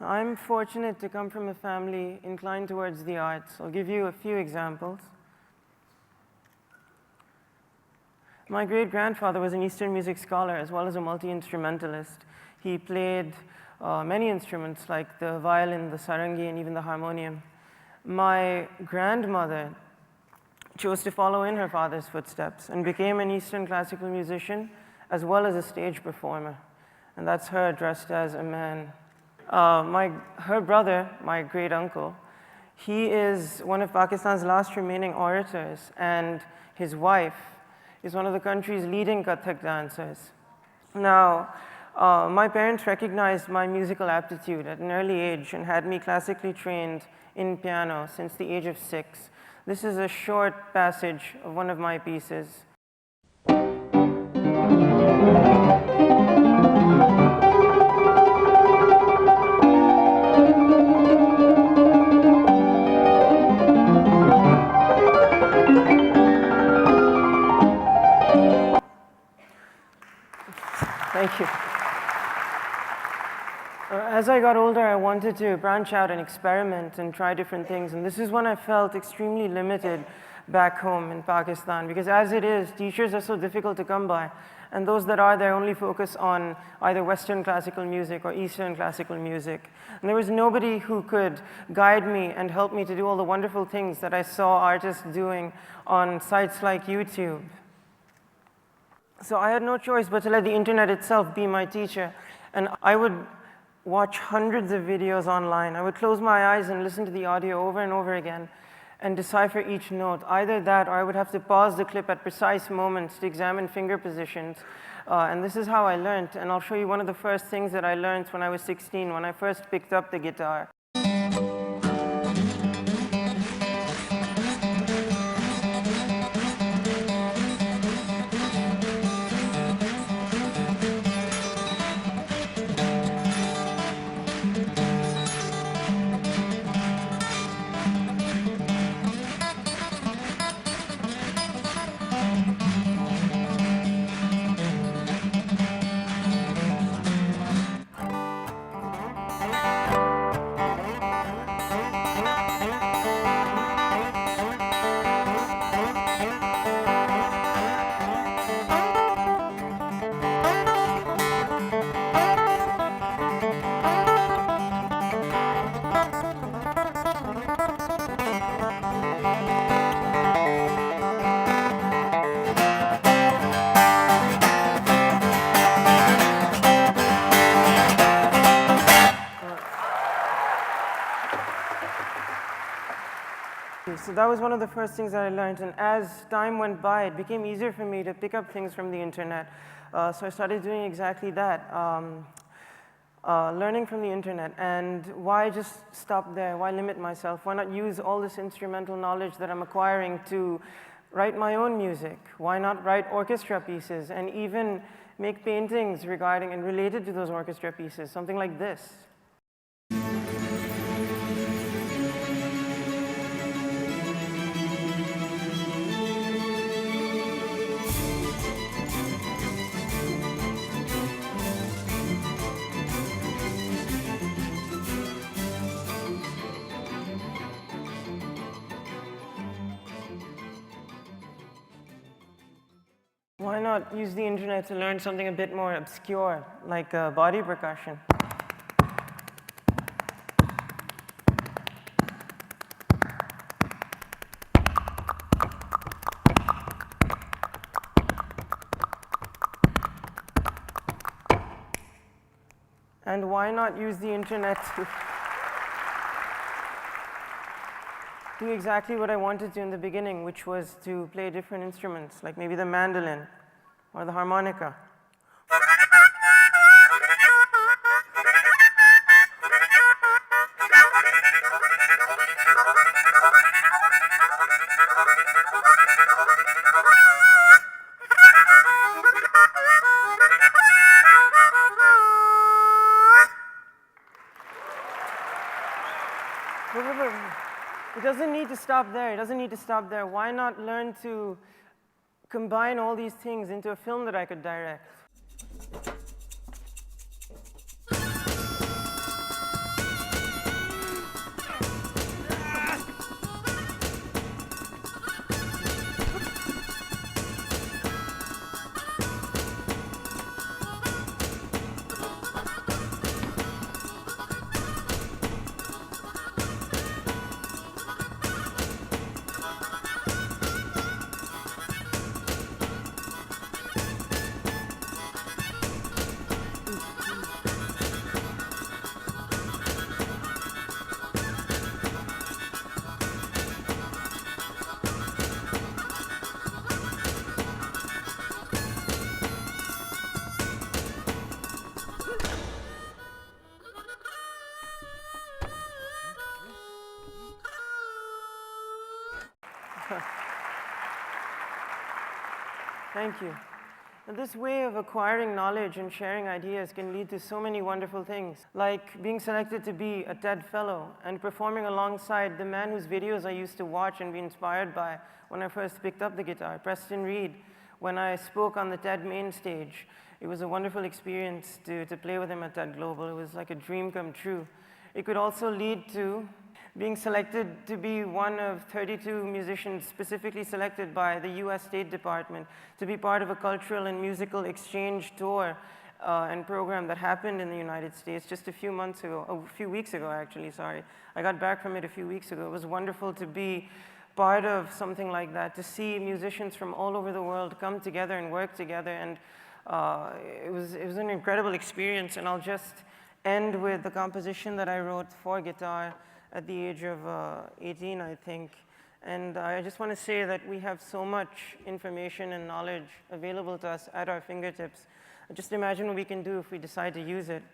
I'm fortunate to come from a family inclined towards the arts. I'll give you a few examples. My great-grandfather was an Eastern music scholar as well as a multi-instrumentalist. He played many instruments like the violin, the sarangi, and even the harmonium. My grandmother chose to follow in her father's footsteps and became an Eastern classical musician as well as a stage performer. And that's her dressed as a man. Her brother, my great-uncle, he is one of Pakistan's last remaining orators, and his wife is one of the country's leading Kathak dancers. Now, my parents recognized my musical aptitude at an early age and had me classically trained in piano since the age of 6. This is a short passage of one of my pieces. Thank you. As I got older, I wanted to branch out and experiment and try different things. And this is when I felt extremely limited back home in Pakistan, because as it is, teachers are so difficult to come by. And those that are there only focus on either Western classical music or Eastern classical music. And there was nobody who could guide me and help me to do all the wonderful things that I saw artists doing on sites like YouTube. So I had no choice but to let the internet itself be my teacher. And I would watch hundreds of videos online. I would close my eyes and listen to the audio over and over again and decipher each note. Either that, or I would have to pause the clip at precise moments to examine finger positions. And this is how I learned. And I'll show you one of the first things that I learned when I was 16, when I first picked up the guitar. So that was one of the first things that I learned, and as time went by, it became easier for me to pick up things from the internet. So I started doing exactly that, learning from the internet. And why just stop there? Why limit myself? Why not use all this instrumental knowledge that I'm acquiring to write my own music? Why not write orchestra pieces and even make paintings regarding and related to those orchestra pieces, something like this? Why not use the internet to learn something a bit more obscure, like body percussion? And why not use the internet to do exactly what I wanted to in the beginning, which was to play different instruments, like maybe the mandolin or the harmonica. It doesn't need to stop there. It doesn't need to stop there. Why not learn to combine all these things into a film that I could direct? Thank you. And this way of acquiring knowledge and sharing ideas can lead to so many wonderful things, like being selected to be a TED Fellow and performing alongside the man whose videos I used to watch and be inspired by when I first picked up the guitar, Preston Reed, when I spoke on the TED main stage. It was a wonderful experience to play with him at TED Global. It was like a dream come true. It could also lead to being selected to be one of 32 musicians specifically selected by the US State Department to be part of a cultural and musical exchange tour and program that happened in the United States just a few weeks ago actually, sorry. I got back from it a few weeks ago. It was wonderful to be part of something like that, to see musicians from all over the world come together and work together, and it was an incredible experience. And I'll just end with the composition that I wrote for guitar at the age of 18, I think. And I just want to say that we have so much information and knowledge available to us at our fingertips. Just imagine what we can do if we decide to use it.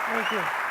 Thank you.